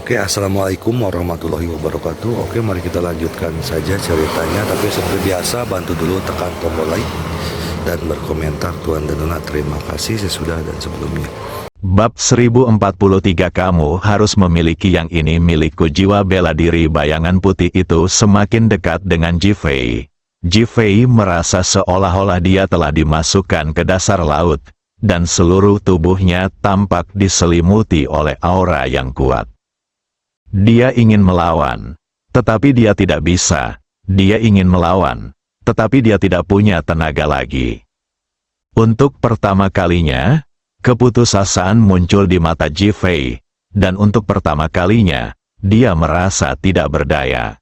Oke, assalamualaikum warahmatullahi wabarakatuh. Oke, mari kita lanjutkan saja ceritanya. Tapi seperti biasa, bantu dulu tekan tombol like dan berkomentar. Tuhan dan Nona, terima kasih sesudah dan sebelumnya. Bab 1043. Kamu harus memiliki yang ini milikku. Jiwa bela diri bayangan putih itu semakin dekat dengan Ji-Fei. Ji-Fei merasa seolah-olah dia telah dimasukkan ke dasar laut, dan seluruh tubuhnya tampak diselimuti oleh aura yang kuat. Dia ingin melawan, tetapi dia tidak bisa. Dia ingin melawan, tetapi dia tidak punya tenaga lagi. Untuk pertama kalinya, keputusasaan muncul di mata Ji-Fei, dan untuk pertama kalinya, dia merasa tidak berdaya.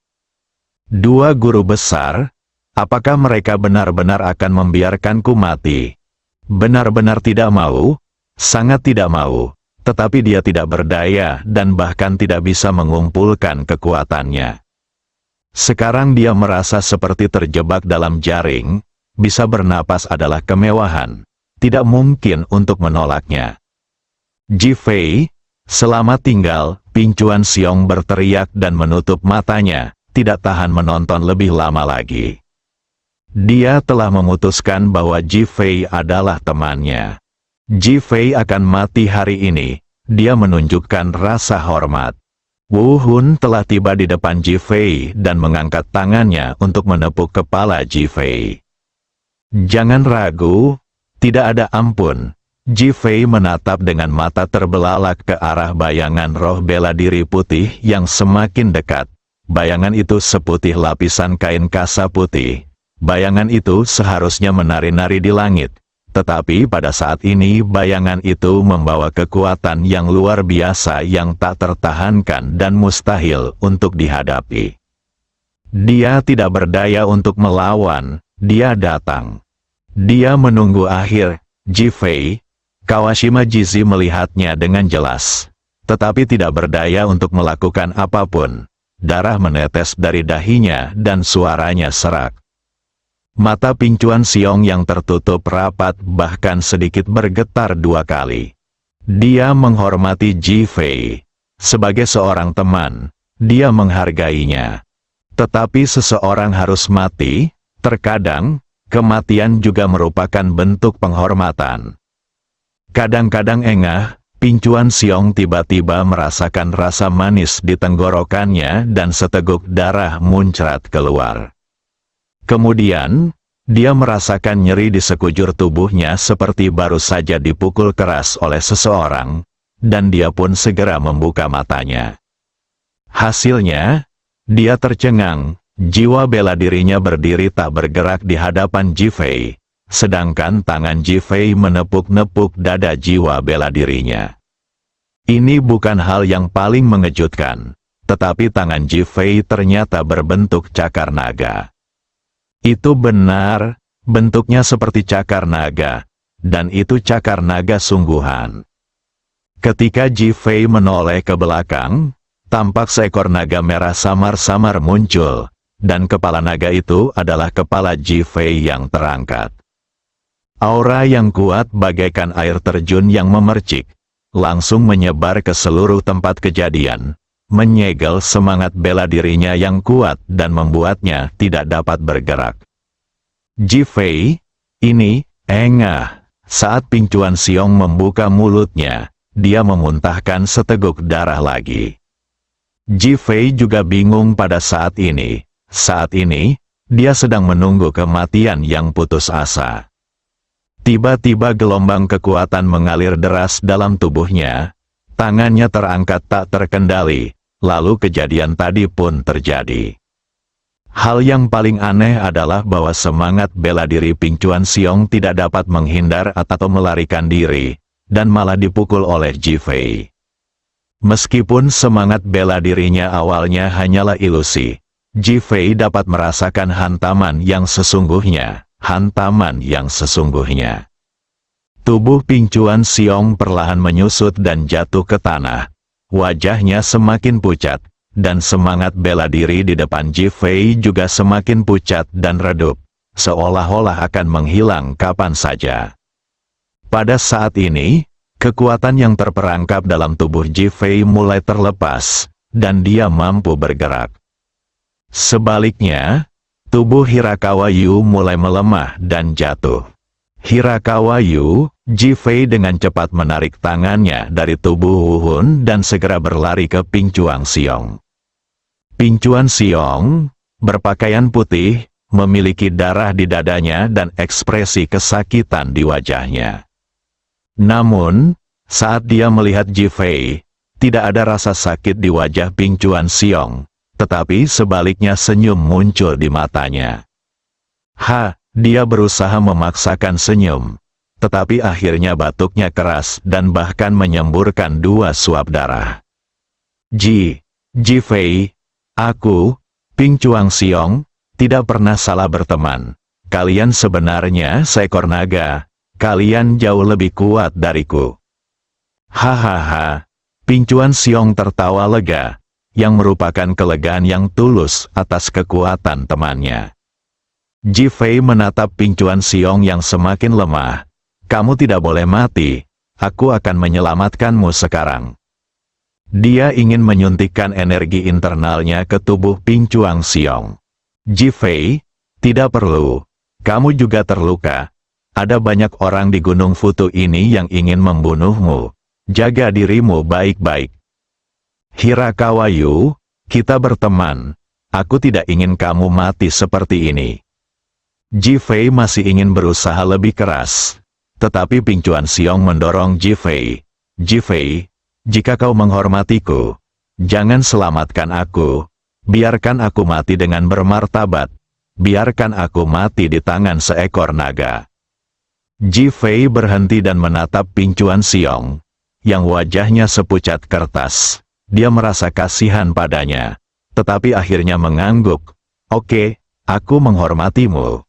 Dua guru besar, apakah mereka benar-benar akan membiarkanku mati? Benar-benar tidak mau, sangat tidak mau. Tetapi dia tidak berdaya dan bahkan tidak bisa mengumpulkan kekuatannya. Sekarang dia merasa seperti terjebak dalam jaring, bisa bernapas adalah kemewahan, tidak mungkin untuk menolaknya. Ji-Fei, selamat tinggal, Ping Xuanxiong berteriak dan menutup matanya, tidak tahan menonton lebih lama lagi. Dia telah memutuskan bahwa Ji-Fei adalah temannya. Ji-Fei akan mati hari ini. Dia menunjukkan rasa hormat. Wu Hun telah tiba di depan Ji-Fei dan mengangkat tangannya untuk menepuk kepala Ji-Fei. Jangan ragu, tidak ada ampun. Ji-Fei menatap dengan mata terbelalak ke arah bayangan roh bela diri putih yang semakin dekat. Bayangan itu seputih lapisan kain kasa putih. Bayangan itu seharusnya menari-nari di langit. Tetapi pada saat ini bayangan itu membawa kekuatan yang luar biasa yang tak tertahankan dan mustahil untuk dihadapi. Dia tidak berdaya untuk melawan, dia datang. Dia menunggu akhir. Ji-Fei, Kawashima Jizi melihatnya dengan jelas. Tetapi tidak berdaya untuk melakukan apapun. Darah menetes dari dahinya dan suaranya serak. Mata Ping Xuanxiong yang tertutup rapat bahkan sedikit bergetar dua kali. Dia menghormati Ji-Fei. Sebagai seorang teman, dia menghargainya. Tetapi seseorang harus mati, terkadang, kematian juga merupakan bentuk penghormatan. Kadang-kadang engah, Ping Xuanxiong tiba-tiba merasakan rasa manis di tenggorokannya dan seteguk darah muncrat keluar. Kemudian, dia merasakan nyeri di sekujur tubuhnya seperti baru saja dipukul keras oleh seseorang, dan dia pun segera membuka matanya. Hasilnya, dia tercengang, jiwa bela dirinya berdiri tak bergerak di hadapan Ji-Fei, sedangkan tangan Ji-Fei menepuk-nepuk dada jiwa bela dirinya. Ini bukan hal yang paling mengejutkan, tetapi tangan Ji-Fei ternyata berbentuk cakar naga. Itu benar, bentuknya seperti cakar naga, dan itu cakar naga sungguhan. Ketika Ji-Fei menoleh ke belakang, tampak seekor naga merah samar-samar muncul, dan kepala naga itu adalah kepala Ji-Fei yang terangkat. Aura yang kuat bagaikan air terjun yang memercik, langsung menyebar ke seluruh tempat kejadian. Menyegel semangat bela dirinya yang kuat dan membuatnya tidak dapat bergerak. Ji-Fei, ini, engah. Saat Ping Xuanxiong membuka mulutnya, dia memuntahkan seteguk darah lagi. Ji-Fei juga bingung pada saat ini. Saat ini, dia sedang menunggu kematian yang putus asa. Tiba-tiba gelombang kekuatan mengalir deras dalam tubuhnya. Tangannya terangkat tak terkendali, lalu kejadian tadi pun terjadi. Hal yang paling aneh adalah bahwa semangat bela diri Ping Xuanxiong tidak dapat menghindar atau melarikan diri, dan malah dipukul oleh Ji-Fei. Meskipun semangat bela dirinya awalnya hanyalah ilusi, Ji-Fei dapat merasakan hantaman yang sesungguhnya, hantaman yang sesungguhnya. Tubuh Ping Xuanxiong perlahan menyusut dan jatuh ke tanah. Wajahnya semakin pucat, dan semangat bela diri di depan Ji-Fei juga semakin pucat dan redup, seolah-olah akan menghilang kapan saja. Pada saat ini, kekuatan yang terperangkap dalam tubuh Ji-Fei mulai terlepas, dan dia mampu bergerak. Sebaliknya, tubuh Hirakawa Yu mulai melemah dan jatuh. Hirakawa Yu, Jifei dengan cepat menarik tangannya dari tubuh Wu Hun dan segera berlari ke Ping Chuan Xiong. Ping Chuan Xiong, berpakaian putih, memiliki darah di dadanya dan ekspresi kesakitan di wajahnya. Namun, saat dia melihat Jifei, tidak ada rasa sakit di wajah Ping Chuan Xiong, tetapi sebaliknya senyum muncul di matanya. Dia berusaha memaksakan senyum, tetapi akhirnya batuknya keras dan bahkan menyemburkan 2 suap darah. Jifei, aku, Ping Chuan Xiong, tidak pernah salah berteman. Kalian sebenarnya seekor naga, kalian jauh lebih kuat dariku. Hahaha, Ping Chuan Xiong tertawa lega, yang merupakan kelegaan yang tulus atas kekuatan temannya. Jifei menatap Ping Chuan Xiong yang semakin lemah. Kamu tidak boleh mati, aku akan menyelamatkanmu sekarang. Dia ingin menyuntikkan energi internalnya ke tubuh Ping Chuan Xiong. Jifei, tidak perlu, kamu juga terluka. Ada banyak orang di Gunung Futu ini yang ingin membunuhmu. Jaga dirimu baik-baik. Hirakawa Yu, kita berteman. Aku tidak ingin kamu mati seperti ini. Jifei masih ingin berusaha lebih keras. Tetapi Ping Chuan Xiong mendorong Jifei. Jifei, jika kau menghormatiku, jangan selamatkan aku. Biarkan aku mati dengan bermartabat. Biarkan aku mati di tangan seekor naga. Jifei berhenti dan menatap Ping Chuan Xiong, yang wajahnya sepucat kertas. Dia merasa kasihan padanya, tetapi akhirnya mengangguk. Oke, aku menghormatimu.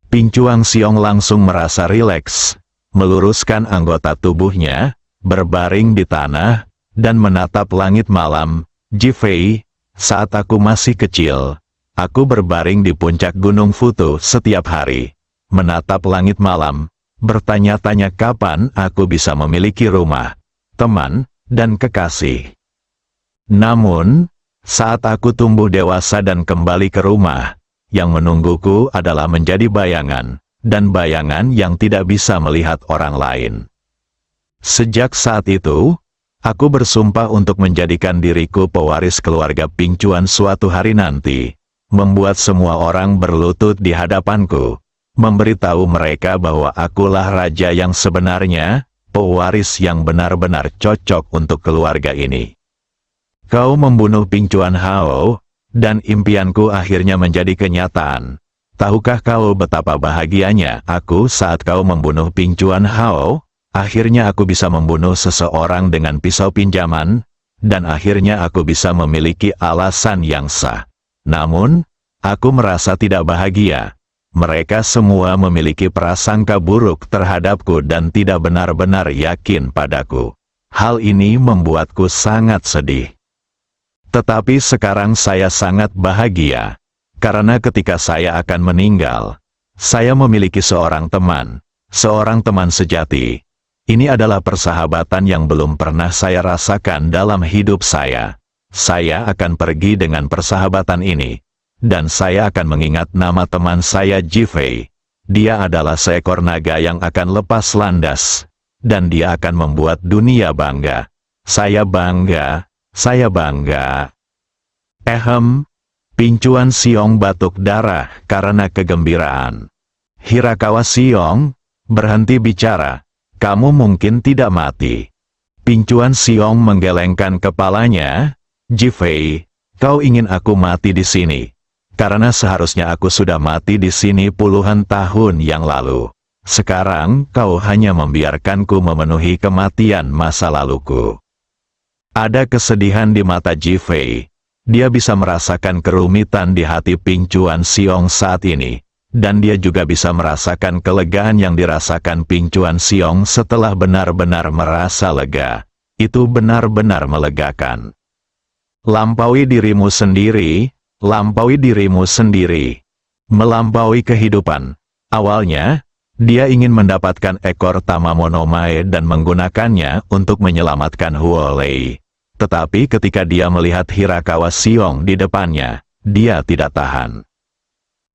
Ping Chuan Xiong langsung merasa rileks, meluruskan anggota tubuhnya, berbaring di tanah, dan menatap langit malam. Jifei, saat aku masih kecil, aku berbaring di puncak Gunung Futu setiap hari, menatap langit malam, bertanya-tanya kapan aku bisa memiliki rumah, teman, dan kekasih. Namun, saat aku tumbuh dewasa dan kembali ke rumah, yang menungguku adalah menjadi bayangan, dan bayangan yang tidak bisa melihat orang lain. Sejak saat itu, aku bersumpah untuk menjadikan diriku pewaris keluarga Ping Chuan suatu hari nanti, membuat semua orang berlutut di hadapanku, memberitahu mereka bahwa akulah raja yang sebenarnya, pewaris yang benar-benar cocok untuk keluarga ini. Kau membunuh Ping Chuan Hao, dan impianku akhirnya menjadi kenyataan. Tahukah kau betapa bahagianya aku saat kau membunuh Ping Chuan Hao? Akhirnya aku bisa membunuh seseorang dengan pisau pinjaman, dan akhirnya aku bisa memiliki alasan yang sah. Namun, aku merasa tidak bahagia. Mereka semua memiliki prasangka buruk terhadapku dan tidak benar-benar yakin padaku. Hal ini membuatku sangat sedih. Tetapi sekarang saya sangat bahagia, karena ketika saya akan meninggal, saya memiliki seorang teman sejati. Ini adalah persahabatan yang belum pernah saya rasakan dalam hidup saya. Saya akan pergi dengan persahabatan ini, dan saya akan mengingat nama teman saya Jifei. Dia adalah seekor naga yang akan lepas landas, dan dia akan membuat dunia bangga. Saya bangga. Ping Chuan Xiong batuk darah karena kegembiraan. Hirakawa Xiong, berhenti bicara. Kamu mungkin tidak mati. Ping Chuan Xiong menggelengkan kepalanya. Jifei, kau ingin aku mati di sini. Karena seharusnya aku sudah mati di sini puluhan tahun yang lalu. Sekarang kau hanya membiarkanku memenuhi kematian masa laluku. Ada kesedihan di mata Jifei. Dia bisa merasakan kerumitan di hati Ping Chuan Xiong saat ini, dan dia juga bisa merasakan kelegaan yang dirasakan Ping Chuan Xiong setelah benar-benar merasa lega. Itu benar-benar melegakan. Lampaui dirimu sendiri, lampaui dirimu sendiri. Melampaui kehidupan. Awalnya, dia ingin mendapatkan ekor Tamamonomae dan menggunakannya untuk menyelamatkan Huolei. Tetapi ketika dia melihat Hirakawa Xiong di depannya, dia tidak tahan.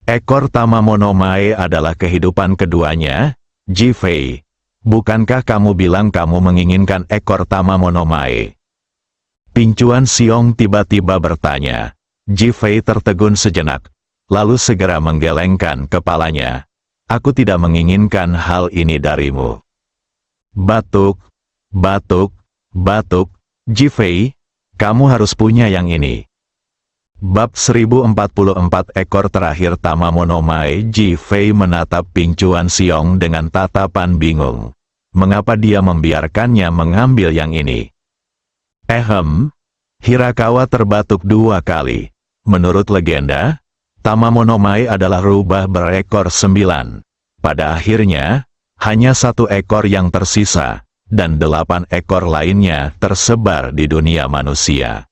Ekor Tamamonomae adalah kehidupan keduanya. Jifei, bukankah kamu bilang kamu menginginkan ekor Tamamonomae? Ping Chuan Xiong tiba-tiba bertanya. Jifei tertegun sejenak, lalu segera menggelengkan kepalanya. Aku tidak menginginkan hal ini darimu. Batuk, batuk, batuk. Jifei, kamu harus punya yang ini. Bab 1044 ekor terakhir Tamamonomae. Jifei menatap Ping Chuan Xiong dengan tatapan bingung. Mengapa dia membiarkannya mengambil yang ini? Hirakawa terbatuk 2 kali. Menurut legenda, Tamamonomae adalah rubah berekor 9. Pada akhirnya, hanya 1 ekor yang tersisa, dan 8 ekor lainnya tersebar di dunia manusia.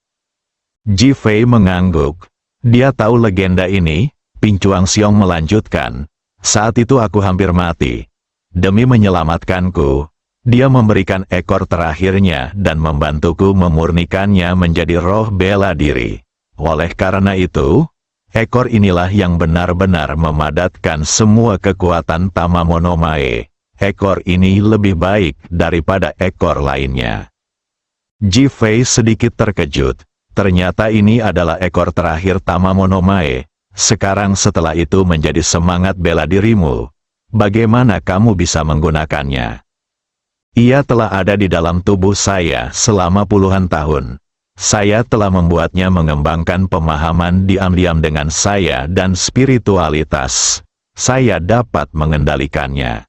Jifei mengangguk. Dia tahu legenda ini. Ping Chuan Xiong melanjutkan. Saat itu aku hampir mati. Demi menyelamatkanku, dia memberikan ekor terakhirnya dan membantuku memurnikannya menjadi roh bela diri. Oleh karena itu, ekor inilah yang benar-benar memadatkan semua kekuatan Tamamonomae. Ekor ini lebih baik daripada ekor lainnya. Jifei sedikit terkejut. Ternyata ini adalah ekor terakhir Tamamonomae. Sekarang setelah itu menjadi semangat bela dirimu. Bagaimana kamu bisa menggunakannya? Ia telah ada di dalam tubuh saya selama puluhan tahun. Saya telah membuatnya mengembangkan pemahaman diam-diam dengan saya dan spiritualitas. Saya dapat mengendalikannya.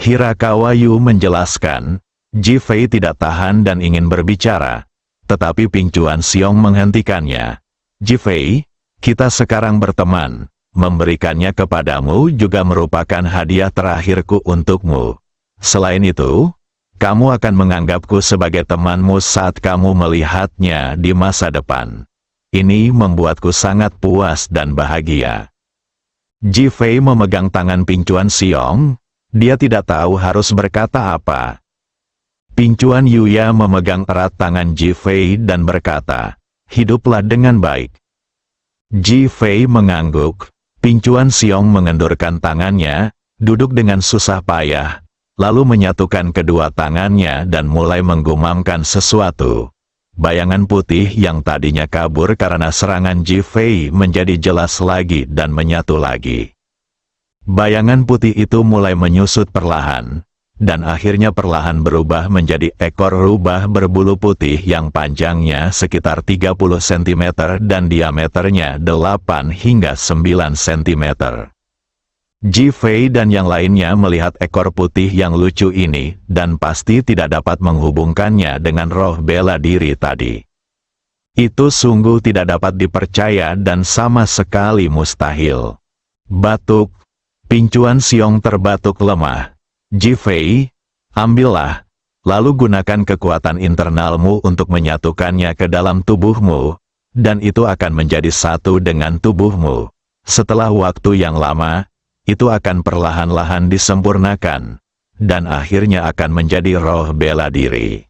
Hirakawa Yu menjelaskan. Jifei tidak tahan dan ingin berbicara. Tetapi Ping Chuan Xiong menghentikannya. Jifei, kita sekarang berteman. Memberikannya kepadamu juga merupakan hadiah terakhirku untukmu. Selain itu, kamu akan menganggapku sebagai temanmu saat kamu melihatnya di masa depan. Ini membuatku sangat puas dan bahagia. Jifei memegang tangan Ping Chuan Xiong. Dia tidak tahu harus berkata apa. Ping Chuan Yuya memegang erat tangan Jifei dan berkata, hiduplah dengan baik. Jifei mengangguk. Ping Chuan Xiong mengendurkan tangannya, duduk dengan susah payah, lalu menyatukan kedua tangannya dan mulai menggumamkan sesuatu. Bayangan putih yang tadinya kabur karena serangan Jifei menjadi jelas lagi dan menyatu lagi. Bayangan putih itu mulai menyusut perlahan, dan akhirnya perlahan berubah menjadi ekor rubah berbulu putih yang panjangnya sekitar 30 cm dan diameternya 8 hingga 9 cm. Jifei dan yang lainnya melihat ekor putih yang lucu ini, dan pasti tidak dapat menghubungkannya dengan roh bela diri tadi. Itu sungguh tidak dapat dipercaya dan sama sekali mustahil. Batuk. Ping Chuan Xiong terbatuk lemah. Jifei, ambillah, lalu gunakan kekuatan internalmu untuk menyatukannya ke dalam tubuhmu, dan itu akan menjadi satu dengan tubuhmu. Setelah waktu yang lama, itu akan perlahan-lahan disempurnakan, dan akhirnya akan menjadi roh bela diri.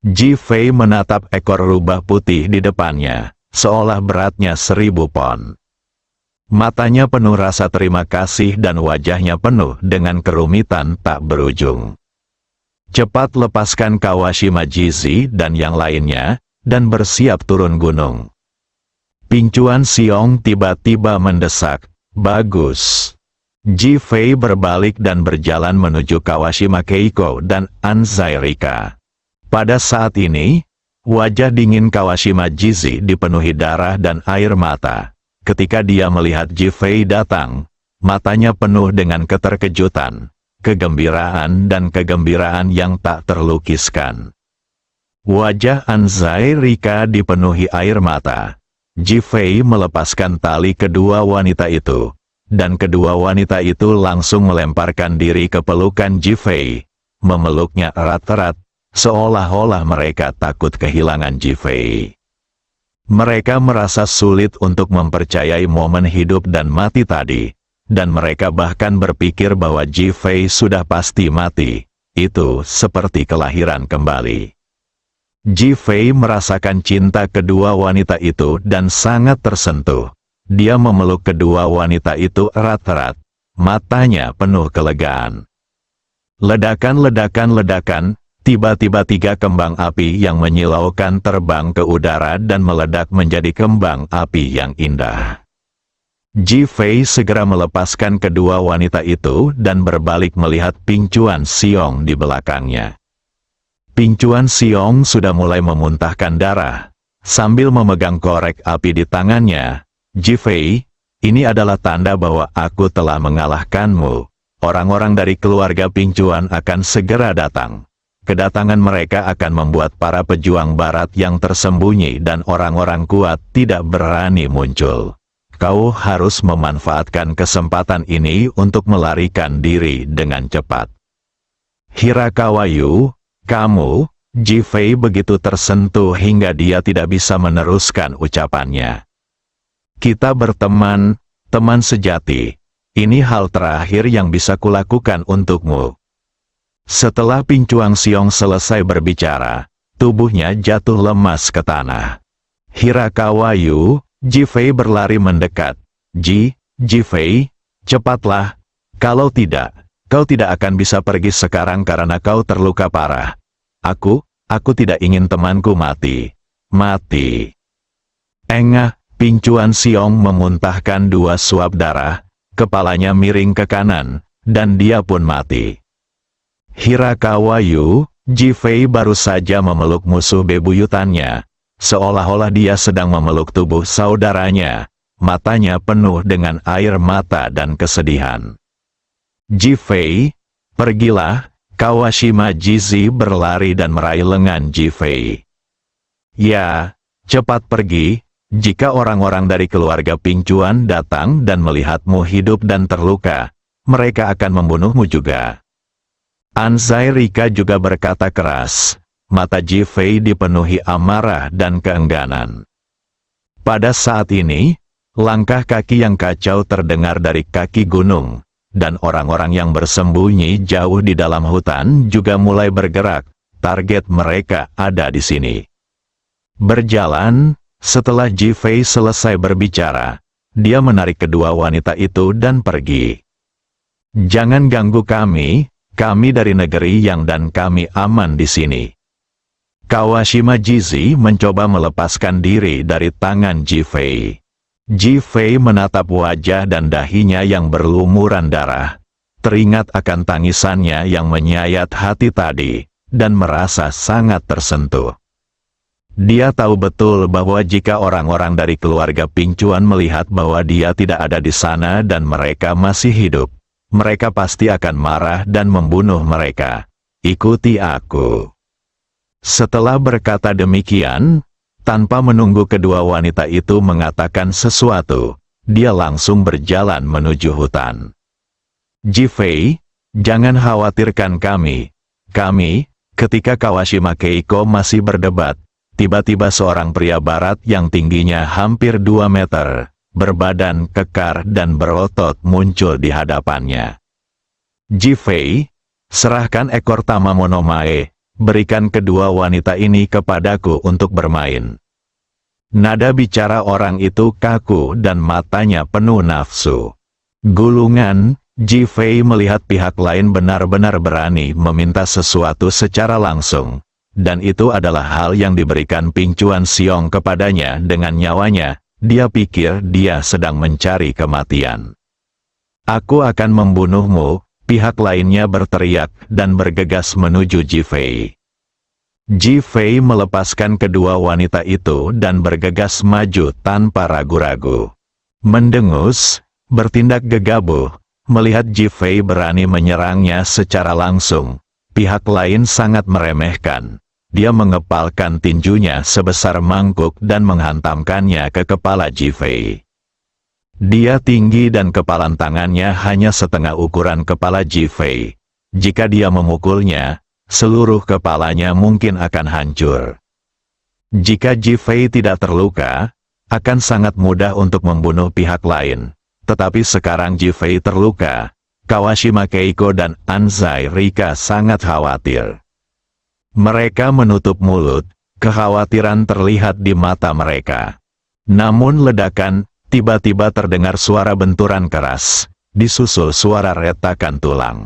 Jifei menatap ekor rubah putih di depannya, seolah beratnya 1000 pon. Matanya penuh rasa terima kasih dan wajahnya penuh dengan kerumitan tak berujung. Cepat lepaskan Kawashima Jizi dan yang lainnya, dan bersiap turun gunung. Ping Chuan Xiong tiba-tiba mendesak, bagus. Jifei berbalik dan berjalan menuju Kawashima Keiko dan Anzai Rika. Pada saat ini, wajah dingin Kawashima Jizi dipenuhi darah dan air mata. Ketika dia melihat Jifei datang, matanya penuh dengan keterkejutan, kegembiraan dan kegembiraan yang tak terlukiskan. Wajah Anzai Rika dipenuhi air mata. Jifei melepaskan tali kedua wanita itu, dan kedua wanita itu langsung melemparkan diri ke pelukan Jifei, memeluknya erat-erat, seolah-olah mereka takut kehilangan Jifei. Mereka merasa sulit untuk mempercayai momen hidup dan mati tadi, dan mereka bahkan berpikir bahwa Jifei sudah pasti mati. Itu seperti kelahiran kembali. Ji Fei merasakan cinta kedua wanita itu dan sangat tersentuh. Dia memeluk kedua wanita itu erat-erat. Matanya penuh kelegaan. Ledakan, tiba-tiba 3 kembang api yang menyilaukan terbang ke udara dan meledak menjadi kembang api yang indah. Ji Fei segera melepaskan kedua wanita itu dan berbalik melihat Ping Chuan Xiong di belakangnya. Ping Chuan Xiong sudah mulai memuntahkan darah. Sambil memegang korek api di tangannya, Ji Fei, ini adalah tanda bahwa aku telah mengalahkanmu. Orang-orang dari keluarga Ping Chuan akan segera datang. Kedatangan mereka akan membuat para pejuang barat yang tersembunyi dan orang-orang kuat tidak berani muncul. Kau harus memanfaatkan kesempatan ini untuk melarikan diri dengan cepat. Hirakawayu, kamu, Ji Fei begitu tersentuh hingga dia tidak bisa meneruskan ucapannya. Kita berteman, teman sejati. Ini hal terakhir yang bisa kulakukan untukmu. Setelah Ping Chuan Xiong selesai berbicara, tubuhnya jatuh lemas ke tanah. Hirakawayu, Ji Fei berlari mendekat. Ji Fei, cepatlah. Kalau tidak, kau tidak akan bisa pergi sekarang karena kau terluka parah. Aku tidak ingin temanku mati. Mati. Engah, Ping Chuan Xiong memuntahkan 2 suap darah, kepalanya miring ke kanan, dan dia pun mati. Hirakawayu, Ji Fei baru saja memeluk musuh bebuyutannya, seolah-olah dia sedang memeluk tubuh saudaranya, matanya penuh dengan air mata dan kesedihan. Ji Fei, pergilah. Kawashima Jizi berlari dan meraih lengan Ji Fei. Ya, cepat pergi, jika orang-orang dari keluarga Ping Chuan datang dan melihatmu hidup dan terluka, mereka akan membunuhmu juga. Anzai Rika juga berkata keras, mata Ji Fei dipenuhi amarah dan keengganan. Pada saat ini, langkah kaki yang kacau terdengar dari kaki gunung. Dan orang-orang yang bersembunyi jauh di dalam hutan juga mulai bergerak. Target mereka ada di sini. Berjalan, setelah Ji Fei selesai berbicara, dia menarik kedua wanita itu dan pergi. Jangan ganggu kami dari negeri yang dan kami aman di sini. Kawashima Jizi mencoba melepaskan diri dari tangan Ji Fei. Ji Fei menatap wajah dan dahinya yang berlumuran darah. Teringat akan tangisannya yang menyayat hati tadi, dan merasa sangat tersentuh. Dia tahu betul bahwa jika orang-orang dari keluarga Ping Chuan melihat bahwa dia tidak ada di sana dan mereka masih hidup, mereka pasti akan marah dan membunuh mereka. Ikuti aku. Setelah berkata demikian, tanpa menunggu kedua wanita itu mengatakan sesuatu, dia langsung berjalan menuju hutan. Ji Fei, jangan khawatirkan kami. Ketika Kawashima Keiko masih berdebat, tiba-tiba seorang pria barat yang tingginya hampir 2 meter, berbadan kekar dan berotot muncul di hadapannya. Ji Fei, serahkan ekor Tamamonomae. Berikan kedua wanita ini kepadaku untuk bermain. Nada bicara orang itu kaku dan matanya penuh nafsu. Gulungan, Ji Fei melihat pihak lain benar-benar berani meminta sesuatu secara langsung. Dan itu adalah hal yang diberikan Ping Chuan Xiong kepadanya dengan nyawanya. Dia pikir dia sedang mencari kematian. Aku akan membunuhmu. Pihak lainnya berteriak dan bergegas menuju Ji Fei. Ji Fei melepaskan kedua wanita itu dan bergegas maju tanpa ragu-ragu. Mendengus, bertindak gegabah, melihat Ji Fei berani menyerangnya secara langsung. Pihak lain sangat meremehkan. Dia mengepalkan tinjunya sebesar mangkuk dan menghantamkannya ke kepala Ji Fei. Dia tinggi dan kepalan tangannya hanya setengah ukuran kepala Ji Fei. Jika dia memukulnya, seluruh kepalanya mungkin akan hancur. Jika Ji Fei tidak terluka, akan sangat mudah untuk membunuh pihak lain. Tetapi sekarang Ji Fei terluka, Kawashima Keiko dan Anzai Rika sangat khawatir. Mereka menutup mulut, Kekhawatiran terlihat di mata mereka. Namun ledakan, tiba-tiba terdengar suara benturan keras, disusul suara retakan tulang.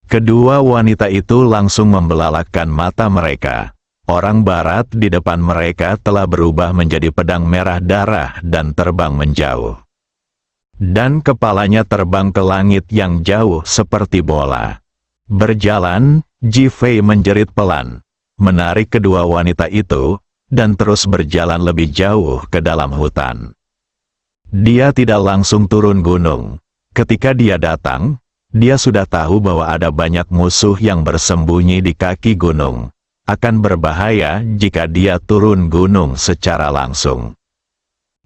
Kedua wanita itu langsung membelalakkan mata mereka. Orang barat di depan mereka telah berubah menjadi pedang merah darah dan terbang menjauh. Dan kepalanya terbang ke langit yang jauh seperti bola. Berjalan, Ji Fei menjerit pelan, menarik kedua wanita itu, dan terus berjalan lebih jauh ke dalam hutan. Dia tidak langsung turun gunung. Ketika dia datang, dia sudah tahu bahwa ada banyak musuh yang bersembunyi di kaki gunung. Akan berbahaya jika dia turun gunung secara langsung.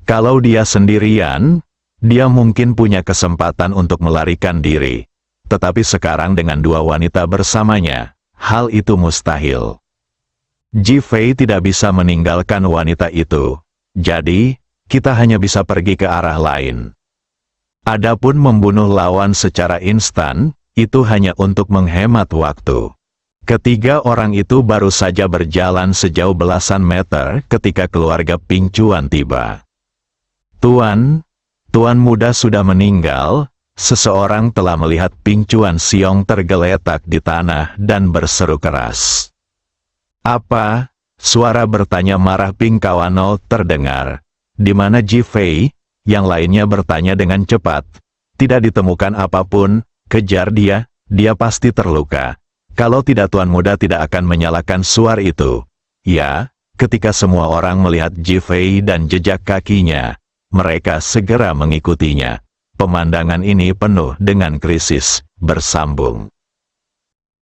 Kalau dia sendirian, dia mungkin punya kesempatan untuk melarikan diri. Tetapi sekarang dengan dua wanita bersamanya, hal itu mustahil. Ji Fei tidak bisa meninggalkan wanita itu. Jadi, kita hanya bisa pergi ke arah lain. Adapun membunuh lawan secara instan, itu hanya untuk menghemat waktu. Ketiga orang itu baru saja berjalan sejauh belasan meter ketika keluarga Ping Chuan tiba. Tuan muda sudah meninggal. Seseorang telah melihat Ping Chuan Siong tergeletak di tanah dan berseru keras. Apa? Suara bertanya marah Ping Kawano terdengar. Di mana Ji Fei? Yang lainnya bertanya dengan cepat. Tidak ditemukan apapun, kejar dia pasti terluka. Kalau tidak Tuan Muda tidak akan menyalakan suar itu. Ya, ketika semua orang melihat Ji Fei dan jejak kakinya, mereka segera mengikutinya. Pemandangan ini penuh dengan krisis, bersambung.